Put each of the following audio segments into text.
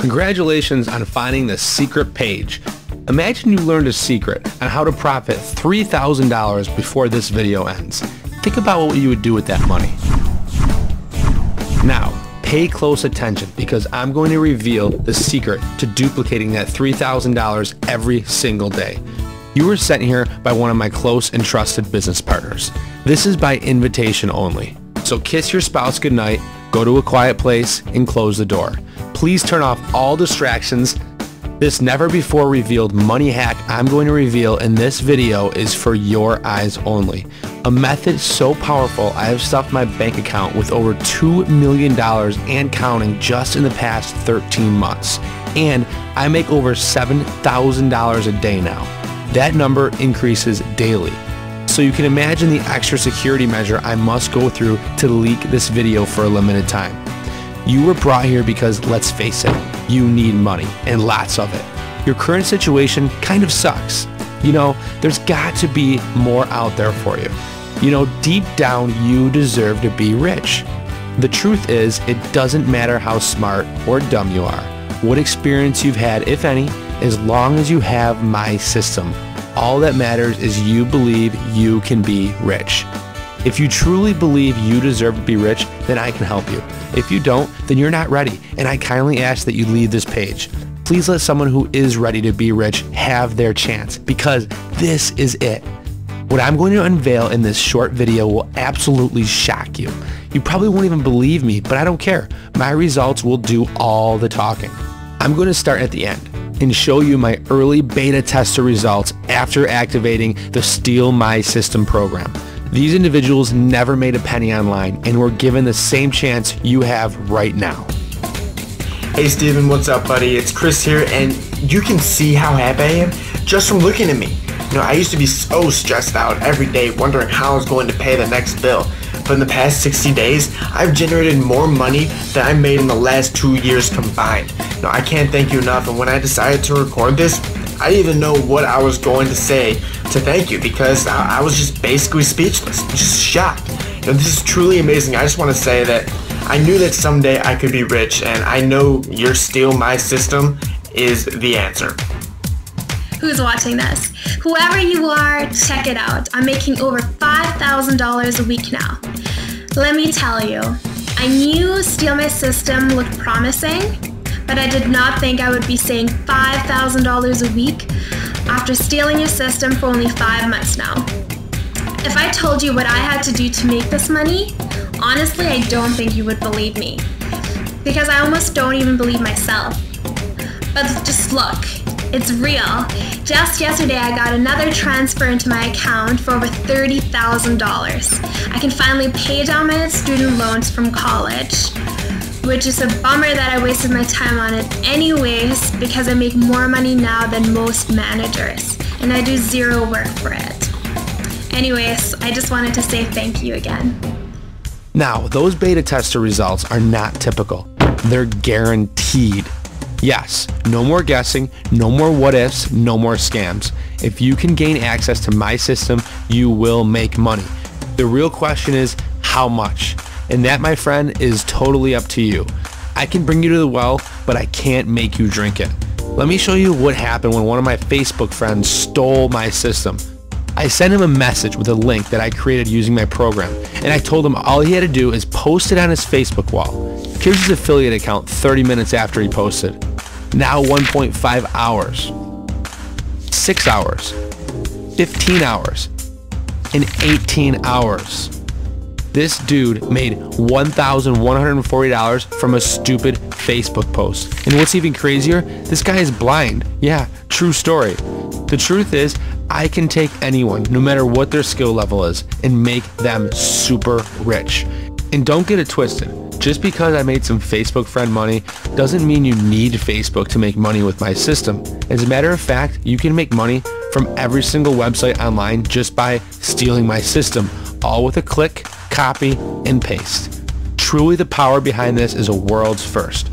Congratulations on finding the secret page. Imagine you learned a secret on how to profit $3,000 before this video ends. Think about what you would do with that money. Now, pay close attention because I'm going to reveal the secret to duplicating that $3,000 every single day. You were sent here by one of my close and trusted business partners. This is by invitation only. So kiss your spouse goodnight, go to a quiet place, and close the door. Please turn off all distractions. This never before revealed money hack I'm going to reveal in this video is for your eyes only. A method so powerful I have stuffed my bank account with over $2 million and counting just in the past 13 months. And I make over $7,000 a day now. That number increases daily. So you can imagine the extra security measure I must go through to leak this video for a limited time. You were brought here because, let's face it, you need money, and lots of it. Your current situation kind of sucks. You know, there's got to be more out there for you. You know, deep down, you deserve to be rich. The truth is, it doesn't matter how smart or dumb you are, what experience you've had, if any, as long as you have my system. All that matters is you believe you can be rich. If you truly believe you deserve to be rich, then I can help you. If you don't, then you're not ready, and I kindly ask that you leave this page. Please let someone who is ready to be rich have their chance, because this is it. What I'm going to unveil in this short video will absolutely shock you. You probably won't even believe me, but I don't care. My results will do all the talking. I'm going to start at the end and show you my early beta tester results after activating the Steal My System program. These individuals never made a penny online and were given the same chance you have right now. Hey Steven, what's up buddy? It's Chris here, and you can see how happy I am just from looking at me. You know, I used to be so stressed out every day wondering how I was going to pay the next bill. But in the past 60 days, I've generated more money than I made in the last 2 years combined. You know, I can't thank you enough, and when I decided to record this, I didn't even know what I was going to say to thank you because I was just basically speechless, just shocked. You know, this is truly amazing. I just want to say that I knew that someday I could be rich, and I know your Steal My System is the answer. Who's watching this? Whoever you are, check it out. I'm making over $5,000 a week now. Let me tell you, I knew Steal My System looked promising, but I did not think I would be saying $5,000 a week after stealing your system for only 5 months now. If I told you what I had to do to make this money, honestly, I don't think you would believe me, because I almost don't even believe myself. But just look, it's real. Just yesterday, I got another transfer into my account for over $30,000. I can finally pay down my student loans from college, which is a bummer that I wasted my time on it anyways, because I make more money now than most managers, and I do zero work for it. Anyways, I just wanted to say thank you again. Now, those beta tester results are not typical. They're guaranteed. Yes, no more guessing, no more what ifs, no more scams. If you can gain access to my system, you will make money. The real question is, how much? And that, my friend, is totally up to you. I can bring you to the well, but I can't make you drink it. Let me show you what happened when one of my Facebook friends stole my system. I sent him a message with a link that I created using my program, and I told him all he had to do is post it on his Facebook wall. Here's his affiliate account 30 minutes after he posted. Now 1.5 hours, 6 hours, 15 hours, and 18 hours. This dude made $1,140 from a stupid Facebook post. And what's even crazier, this guy is blind. Yeah, true story. The truth is, I can take anyone, no matter what their skill level is, and make them super rich. And don't get it twisted. Just because I made some Facebook friend money doesn't mean you need Facebook to make money with my system. As a matter of fact, you can make money from every single website online just by stealing my system, all with a click, copy, and paste. Truly, the power behind this is a world's first.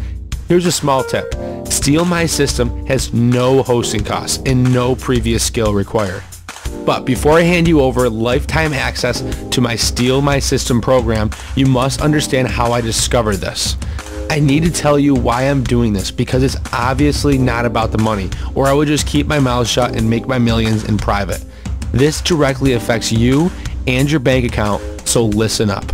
Here's a small tip. Steal My System has no hosting costs and no previous skill required. But before I hand you over lifetime access to my Steal My System program, you must understand how I discovered this. I need to tell you why I'm doing this because it's obviously not about the money, or I would just keep my mouth shut and make my millions in private. This directly affects you and your bank account, so listen up.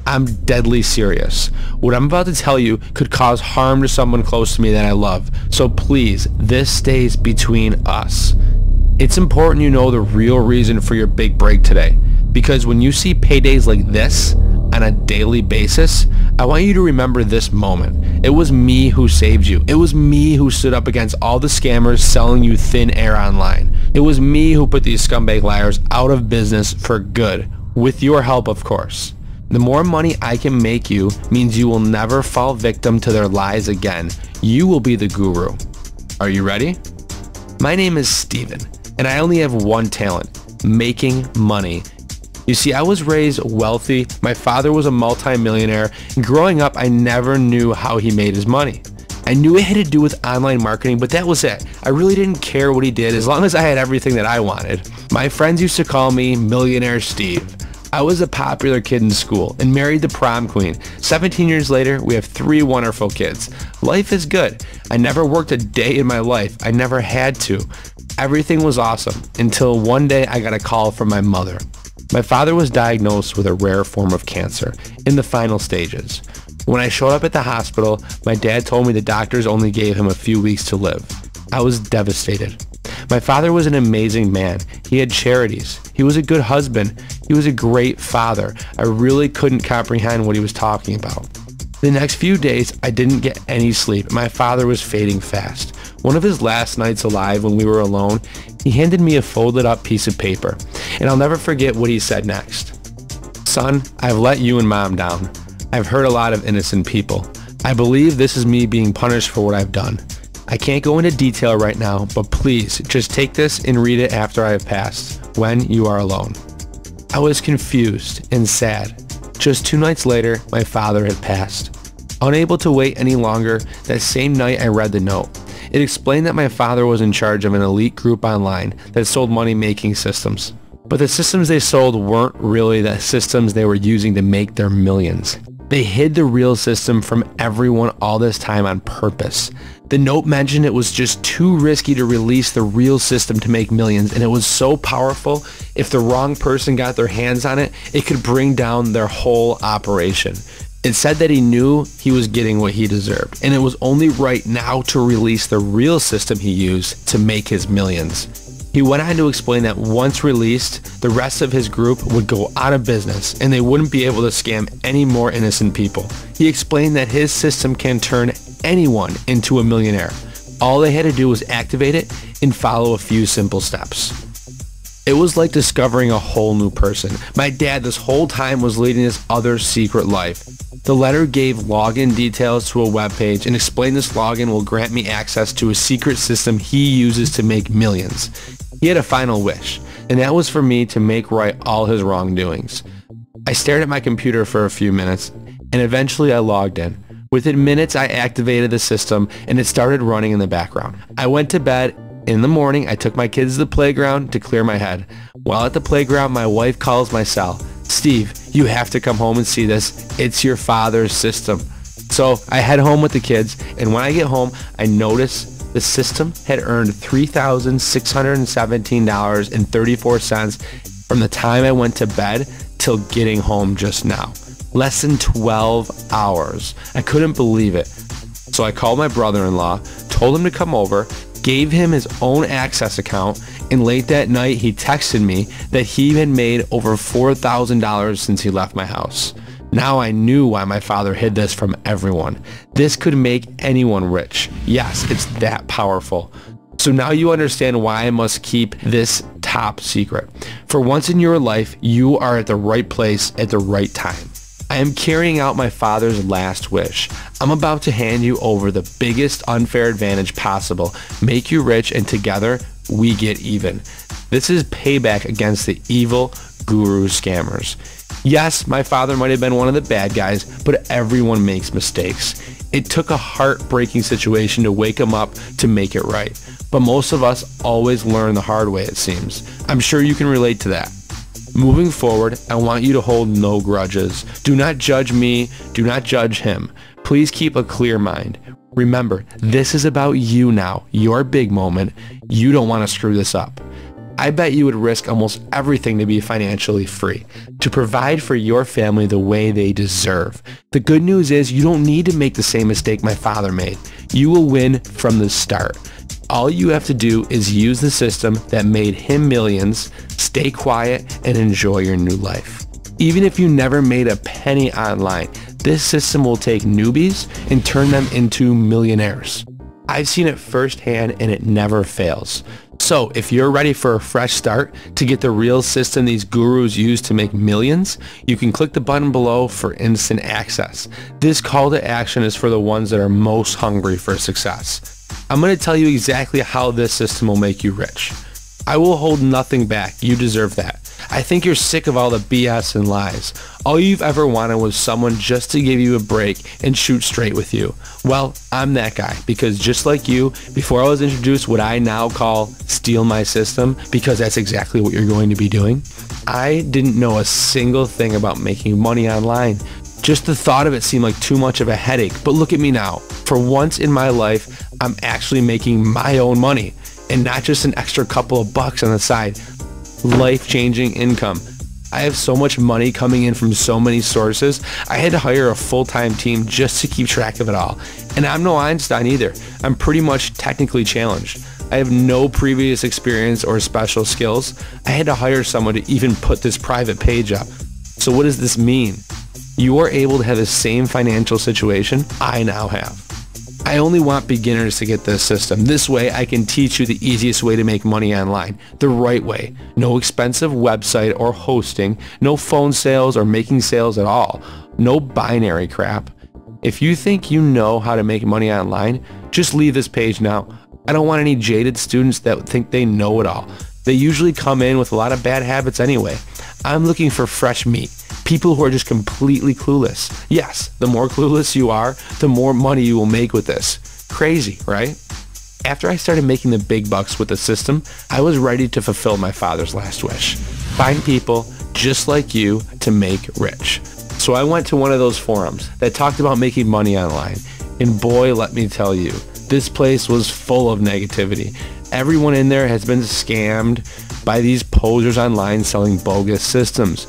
I'm deadly serious. What I'm about to tell you could cause harm to someone close to me that I love, so please, this stays between us. It's important you know the real reason for your big break today, because when you see paydays like this on a daily basis, I want you to remember this moment. It was me who saved you. It was me who stood up against all the scammers selling you thin air online. It was me who put these scumbag liars out of business for good, with your help, of course. The more money I can make you means you will never fall victim to their lies again. You will be the guru. Are you ready? My name is Steven, and I only have one talent: making money. You see, I was raised wealthy. My father was a multi-millionaire. Growing up, I never knew how he made his money. I knew it had to do with online marketing, but that was it. I really didn't care what he did as long as I had everything that I wanted. My friends used to call me Millionaire Steve. I was a popular kid in school and married the prom queen. 17 years later, we have 3 wonderful kids. Life is good. I never worked a day in my life. I never had to. Everything was awesome until one day I got a call from my mother. My father was diagnosed with a rare form of cancer in the final stages. When I showed up at the hospital, my dad told me the doctors only gave him a few weeks to live. I was devastated. My father was an amazing man. He had charities. He was a good husband. He was a great father. I really couldn't comprehend what he was talking about. The next few days, I didn't get any sleep. My father was fading fast. One of his last nights alive when we were alone, he handed me a folded up piece of paper, and I'll never forget what he said next. Son, I've let you and Mom down. I've hurt a lot of innocent people. I believe this is me being punished for what I've done. I can't go into detail right now, but please just take this and read it after I have passed, when you are alone. I was confused and sad. Just 2 nights later, my father had passed. Unable to wait any longer, that same night I read the note. It explained that my father was in charge of an elite group online that sold money-making systems. But the systems they sold weren't really the systems they were using to make their millions. They hid the real system from everyone all this time on purpose. The note mentioned it was just too risky to release the real system to make millions, and it was so powerful, if the wrong person got their hands on it, it could bring down their whole operation. It said that he knew he was getting what he deserved, and it was only right now to release the real system he used to make his millions. He went on to explain that once released, the rest of his group would go out of business and they wouldn't be able to scam any more innocent people. He explained that his system can turn anyone into a millionaire. All they had to do was activate it and follow a few simple steps. It was like discovering a whole new person. My dad this whole time was leading this other secret life. The letter gave login details to a webpage and explained this login will grant me access to a secret system he uses to make millions. He had a final wish, and that was for me to make right all his wrongdoings. I stared at my computer for a few minutes, and eventually I logged in. Within minutes, I activated the system, and it started running in the background. I went to bed. In the morning, I took my kids to the playground to clear my head. While at the playground, my wife calls my cell. Steve, you have to come home and see this. It's your father's system. So I head home with the kids, and when I get home, I notice the system had earned $3,617.34 from the time I went to bed till getting home just now. Less than 12 hours. I couldn't believe it. So I called my brother-in-law, told him to come over, gave him his own access account, and late that night he texted me that he had made over $4,000 since he left my house. Now I knew why my father hid this from everyone. This could make anyone rich. Yes, it's that powerful. So now you understand why I must keep this top secret. For once in your life, you are at the right place at the right time. I am carrying out my father's last wish. I'm about to hand you over the biggest unfair advantage possible, make you rich, and together we get even. This is payback against the evil guru scammers. Yes, my father might have been one of the bad guys, but everyone makes mistakes. It took a heartbreaking situation to wake him up to make it right. But most of us always learn the hard way, it seems. I'm sure you can relate to that. Moving forward, I want you to hold no grudges. Do not judge me. Do not judge him. Please keep a clear mind. Remember, this is about you now, your big moment. You don't want to screw this up. I bet you would risk almost everything to be financially free, to provide for your family the way they deserve. The good news is you don't need to make the same mistake my father made. You will win from the start. All you have to do is use the system that made him millions, stay quiet, and enjoy your new life. Even if you never made a penny online, this system will take newbies and turn them into millionaires. I've seen it firsthand and it never fails. So if you're ready for a fresh start to get the real system these gurus use to make millions, you can click the button below for instant access. This call to action is for the ones that are most hungry for success. I'm going to tell you exactly how this system will make you rich. I will hold nothing back. You deserve that. I think you're sick of all the BS and lies. All you've ever wanted was someone just to give you a break and shoot straight with you. Well, I'm that guy, because just like you, before I was introduced what I now call steal my system, because that's exactly what you're going to be doing, I didn't know a single thing about making money online. Just the thought of it seemed like too much of a headache. But look at me now. For once in my life, I'm actually making my own money, and not just an extra couple of bucks on the side. Life-changing income. I have so much money coming in from so many sources, I had to hire a full-time team just to keep track of it all. And I'm no Einstein either. I'm pretty much technically challenged. I have no previous experience or special skills. I had to hire someone to even put this private page up. So what does this mean? You are able to have the same financial situation I now have. I only want beginners to get this system. This way I can teach you the easiest way to make money online, the right way. No expensive website or hosting, no phone sales or making sales at all, no binary crap. If you think you know how to make money online, just leave this page now. I don't want any jaded students that think they know it all. They usually come in with a lot of bad habits anyway. I'm looking for fresh meat. People who are just completely clueless. Yes, the more clueless you are, the more money you will make with this. Crazy, right? After I started making the big bucks with the system, I was ready to fulfill my father's last wish. Find people just like you to make rich. So I went to one of those forums that talked about making money online. And boy, let me tell you, this place was full of negativity. Everyone in there has been scammed by these posers online selling bogus systems.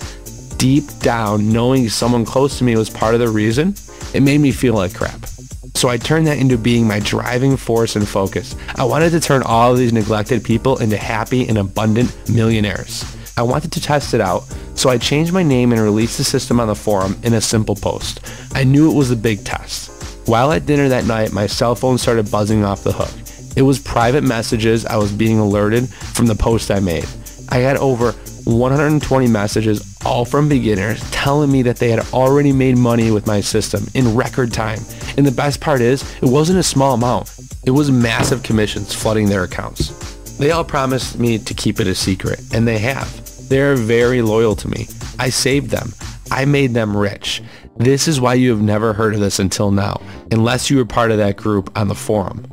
Deep down, knowing someone close to me was part of the reason, it made me feel like crap. So I turned that into being my driving force and focus. I wanted to turn all of these neglected people into happy and abundant millionaires. I wanted to test it out, so I changed my name and released the system on the forum in a simple post. I knew it was a big test. While at dinner that night, my cell phone started buzzing off the hook. It was private messages I was being alerted from the post I made. I had over 120 messages, all from beginners, telling me that they had already made money with my system in record time. And the best part is, it wasn't a small amount. It was massive commissions flooding their accounts. They all promised me to keep it a secret, and they have. They're very loyal to me. I saved them. I made them rich. This is why you have never heard of this until now, unless you were part of that group on the forum.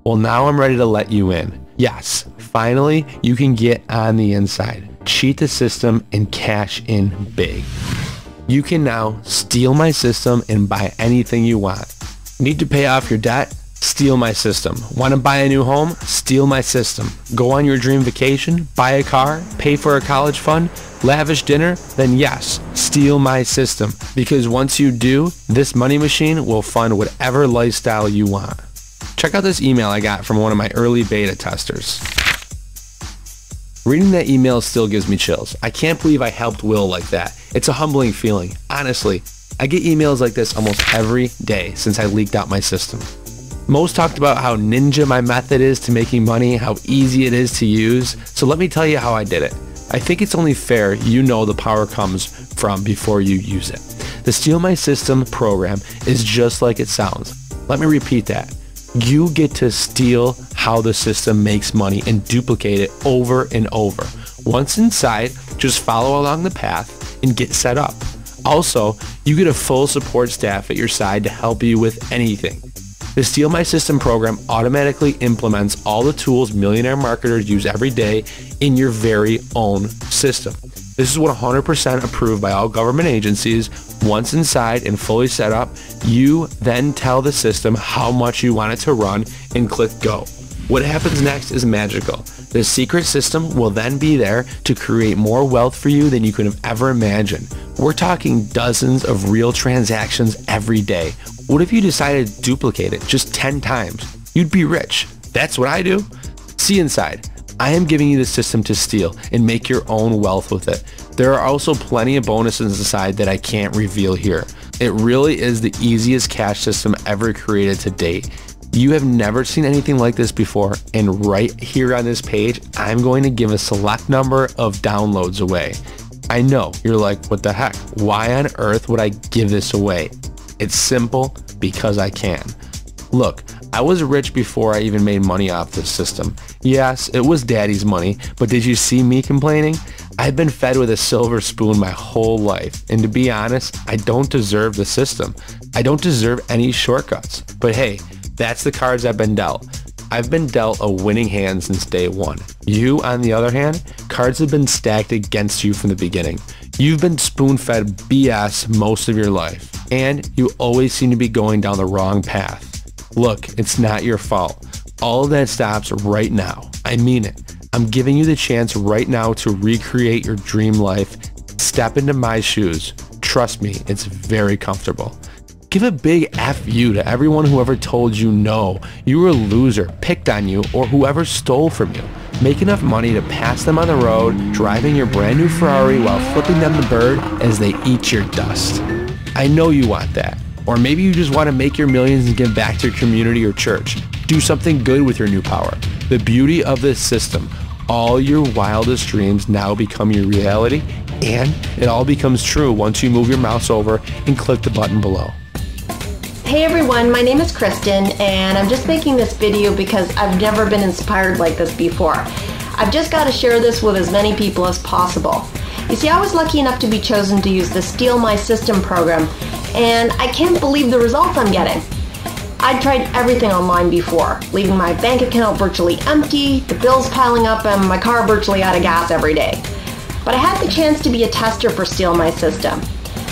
Well, now I'm ready to let you in. Yes, finally, you can get on the inside, cheat the system, and cash in big. You can now steal my system and buy anything you want. Need to pay off your debt? Steal my system. Want to buy a new home? Steal my system. Go on your dream vacation? Buy a car? Pay for a college fund? Lavish dinner? Then yes, steal my system. Because once you do, this money machine will fund whatever lifestyle you want. Check out this email I got from one of my early beta testers. Reading that email still gives me chills. I can't believe I helped Will like that. It's a humbling feeling. Honestly, I get emails like this almost every day since I leaked out my system. Most talked about how ninja my method is to making money, how easy it is to use. So let me tell you how I did it. I think it's only fair you know the power comes from before you use it. The Steal My System program is just like it sounds. Let me repeat that. You get to steal how the system makes money and duplicate it over and over. Once inside, just follow along the path and get set up. Also, you get a full support staff at your side to help you with anything. The Steal My System program automatically implements all the tools millionaire marketers use every day in your very own system. This is 100% approved by all government agencies. Once inside and fully set up, you then tell the system how much you want it to run and click go. What happens next is magical. The secret system will then be there to create more wealth for you than you could have ever imagined. We're talking dozens of real transactions every day. What if you decided to duplicate it just 10 times? You'd be rich. That's what I do. See inside. I am giving you the system to steal and make your own wealth with it. There are also plenty of bonuses inside that I can't reveal here. It really is the easiest cash system ever created to date. You have never seen anything like this before, and right here on this page, I'm going to give a select number of downloads away. I know, you're like, what the heck? Why on earth would I give this away? It's simple, because I can. Look, I was rich before I even made money off this system. Yes, it was daddy's money, but did you see me complaining? I've been fed with a silver spoon my whole life, and to be honest, I don't deserve the system. I don't deserve any shortcuts. But hey, that's the cards I've been dealt. I've been dealt a winning hand since day one. You, on the other hand, cards have been stacked against you from the beginning. You've been spoon-fed BS most of your life, and you always seem to be going down the wrong path. Look, it's not your fault. All of that stops right now. I mean it. I'm giving you the chance right now to recreate your dream life. Step into my shoes. Trust me, it's very comfortable. Give a big F you to everyone who ever told you no, you were a loser, picked on you, or whoever stole from you. Make enough money to pass them on the road, driving your brand new Ferrari while flipping them the bird as they eat your dust. I know you want that. Or maybe you just want to make your millions and give back to your community or church. Do something good with your new power. The beauty of this system, all your wildest dreams now become your reality, and it all becomes true once you move your mouse over and click the button below. Hey everyone, my name is Kristen, and I'm just making this video because I've never been inspired like this before. I've just got to share this with as many people as possible. You see, I was lucky enough to be chosen to use the Steal My System program, and I can't believe the results I'm getting. I'd tried everything online before, leaving my bank account virtually empty, the bills piling up, and my car virtually out of gas every day. But I had the chance to be a tester for Steal My System.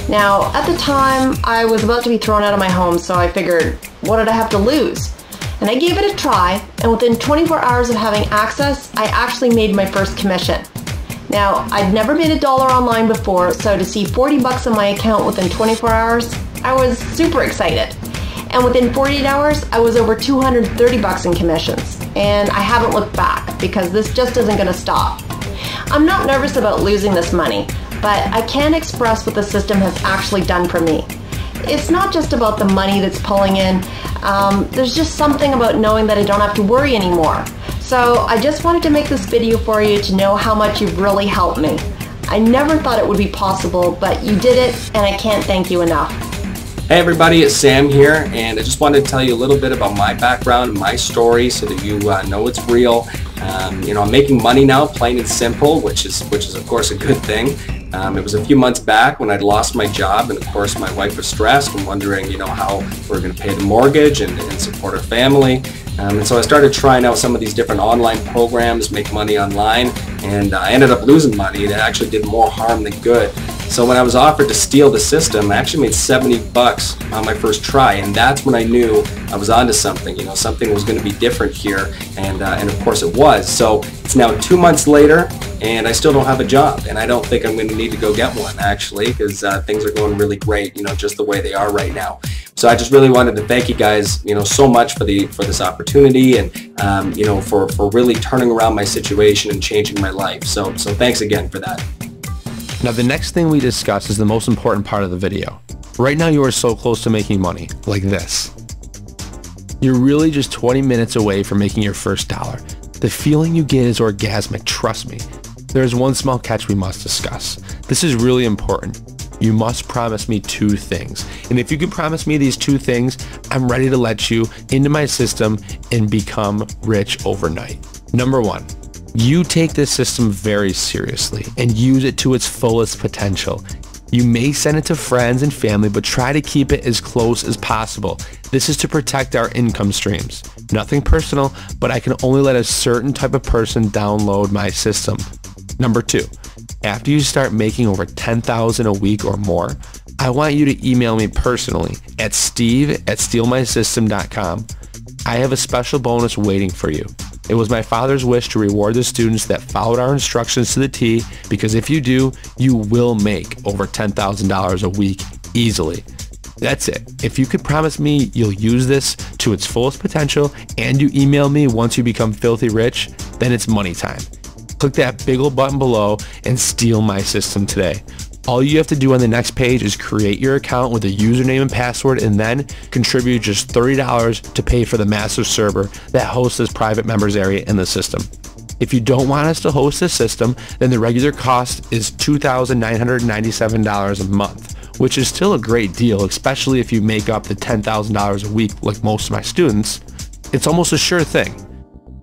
Now, at the time, I was about to be thrown out of my home, so I figured, what did I have to lose? And I gave it a try, and within 24 hours of having access, I actually made my first commission. Now, I'd never made $1 online before, so to see 40 bucks in my account within 24 hours, I was super excited. And within 48 hours, I was over 230 bucks in commissions. And I haven't looked back, because this just isn't gonna stop. I'm not nervous about losing this money, but I can express what the system has actually done for me. It's not just about the money that's pulling in. There's just something about knowing that I don't have to worry anymore. So I just wanted to make this video for you to know how much you've really helped me. I never thought it would be possible, but you did it, and I can't thank you enough. Hey everybody, it's Sam here, and I just wanted to tell you a little bit about my background and my story so that you know it's real. I'm making money now, plain and simple, which is of course a good thing. It was a few months back when I'd lost my job, and of course my wife was stressed and wondering, how we're going to pay the mortgage and support our family. And so I started trying out some of these different online programs, make money online, and I ended up losing money that actually did more harm than good. So when I was offered to steal the system, I actually made 70 bucks on my first try, and that's when I knew I was onto something. Something was going to be different here, and of course it was. So it's now 2 months later, and I still don't have a job, and I don't think I'm going to need to go get one actually, because things are going really great, just the way they are right now. So I just really wanted to thank you guys, so much for this opportunity, and for really turning around my situation and changing my life. So thanks again for that. Now the next thing we discuss is the most important part of the video. Right now you are so close to making money, like this. You're really just 20 minutes away from making your first dollar. The feeling you get is orgasmic, trust me. There is one small catch we must discuss. This is really important. You must promise me 2 things. And if you can promise me these 2 things, I'm ready to let you into my system and become rich overnight. Number 1. You take this system very seriously and use it to its fullest potential. You may send it to friends and family, but try to keep it as close as possible. This is to protect our income streams. Nothing personal, but I can only let a certain type of person download my system. Number 2, after you start making over $10,000 a week or more, I want you to email me personally at steve@stealmysystem.com. I have a special bonus waiting for you. It was my father's wish to reward the students that followed our instructions to the T, because if you do, you will make over $10,000 a week easily. That's it. If you could promise me you'll use this to its fullest potential and you email me once you become filthy rich, then it's money time. Click that big old button below and steal my system today. All you have to do on the next page is create your account with a username and password and then contribute just $30 to pay for the massive server that hosts this private members area in the system. If you don't want us to host this system, then the regular cost is $2,997 a month, which is still a great deal, especially if you make up the $10,000 a week like most of my students. It's almost a sure thing.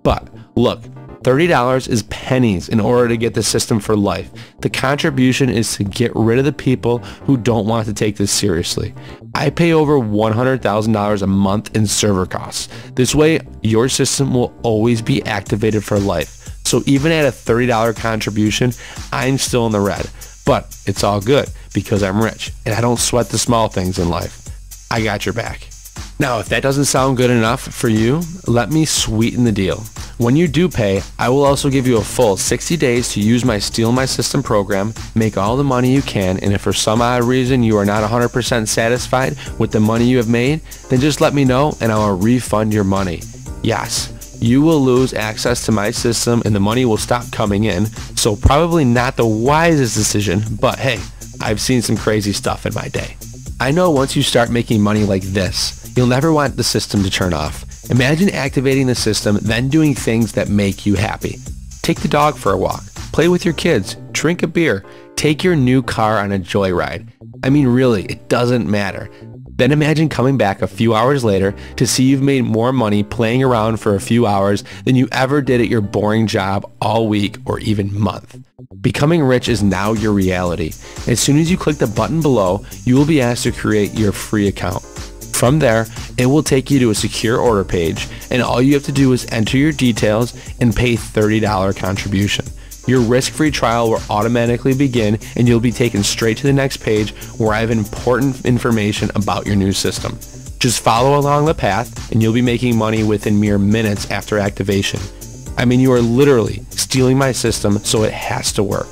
But look, $30 is pennies in order to get the system for life. The contribution is to get rid of the people who don't want to take this seriously. I pay over $100,000 a month in server costs. This way, your system will always be activated for life. So even at a $30 contribution, I'm still in the red. But it's all good because I'm rich and I don't sweat the small things in life. I got your back. Now, if that doesn't sound good enough for you, let me sweeten the deal. When you do pay, I will also give you a full 60 days to use my Steal My System program, make all the money you can, and if for some odd reason you are not 100% satisfied with the money you have made, then just let me know and I will refund your money. Yes, you will lose access to my system and the money will stop coming in, so probably not the wisest decision, but hey, I've seen some crazy stuff in my day. I know once you start making money like this, you'll never want the system to turn off. Imagine activating the system, then doing things that make you happy. Take the dog for a walk, play with your kids, drink a beer, take your new car on a joyride. I mean, really, it doesn't matter. Then imagine coming back a few hours later to see you've made more money playing around for a few hours than you ever did at your boring job all week or even month. Becoming rich is now your reality. As soon as you click the button below, you will be asked to create your free account. From there, it will take you to a secure order page, and all you have to do is enter your details and pay $30 contribution. Your risk-free trial will automatically begin, and you'll be taken straight to the next page where I have important information about your new system. Just follow along the path, and you'll be making money within mere minutes after activation. I mean, you are literally stealing my system, so it has to work.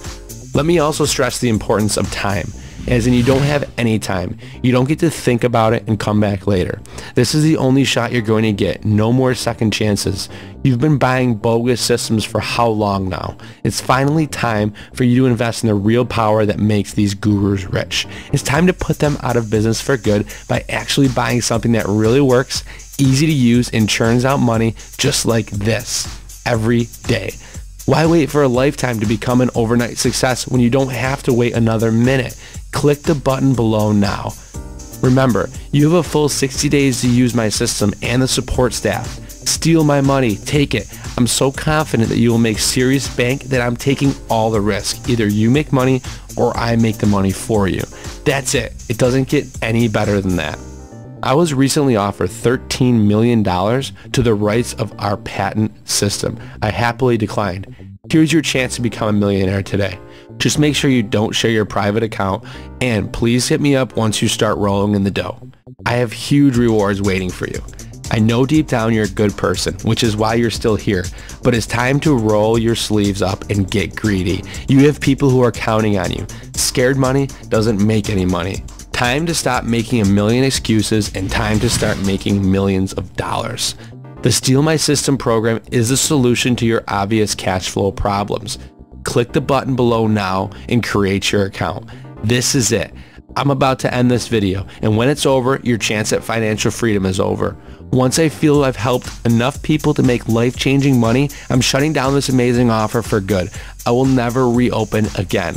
Let me also stress the importance of time. As in, you don't have any time. You don't get to think about it and come back later. This is the only shot you're going to get. No more second chances. You've been buying bogus systems for how long now? It's finally time for you to invest in the real power that makes these gurus rich. It's time to put them out of business for good by actually buying something that really works, easy to use, and churns out money just like this every day. Why wait for a lifetime to become an overnight success when you don't have to wait another minute? Click the button below now. Remember, you have a full 60 days to use my system and the support staff. Steal my money, take it. I'm so confident that you will make serious bank that I'm taking all the risk. Either you make money or I make the money for you. That's it. It doesn't get any better than that. I was recently offered $13 million to the rights of our patent system. I happily declined. Here's your chance to become a millionaire today. Just make sure you don't share your private account, and please hit me up once you start rolling in the dough. I have huge rewards waiting for you. I know deep down you're a good person, which is why you're still here, but it's time to roll your sleeves up and get greedy. You have people who are counting on you. Scared money doesn't make any money. Time to stop making a million excuses and time to start making millions of dollars. The Steal My System program is the solution to your obvious cash flow problems. Click the button below now and create your account. This is it. I'm about to end this video, and when it's over, your chance at financial freedom is over. Once I feel I've helped enough people to make life-changing money, I'm shutting down this amazing offer for good. I will never reopen again.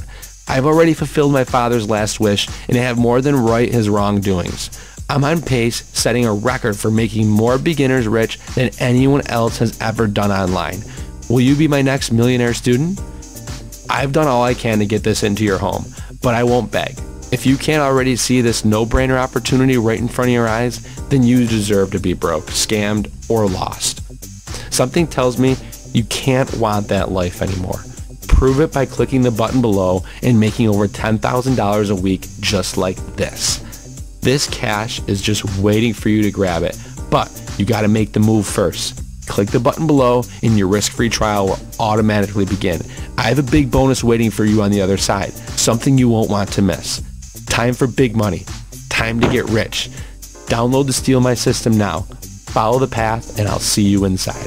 I've already fulfilled my father's last wish, and I have more than right his wrongdoings. I'm on pace, setting a record for making more beginners rich than anyone else has ever done online. Will you be my next millionaire student? I've done all I can to get this into your home, but I won't beg. If you can't already see this no-brainer opportunity right in front of your eyes, then you deserve to be broke, scammed, or lost. Something tells me you can't want that life anymore. Prove it by clicking the button below and making over $10,000 a week just like this. This cash is just waiting for you to grab it, but you got to make the move first. Click the button below and your risk-free trial will automatically begin. I have a big bonus waiting for you on the other side, something you won't want to miss. Time for big money. Time to get rich. Download the Steal My System now. Follow the path and I'll see you inside.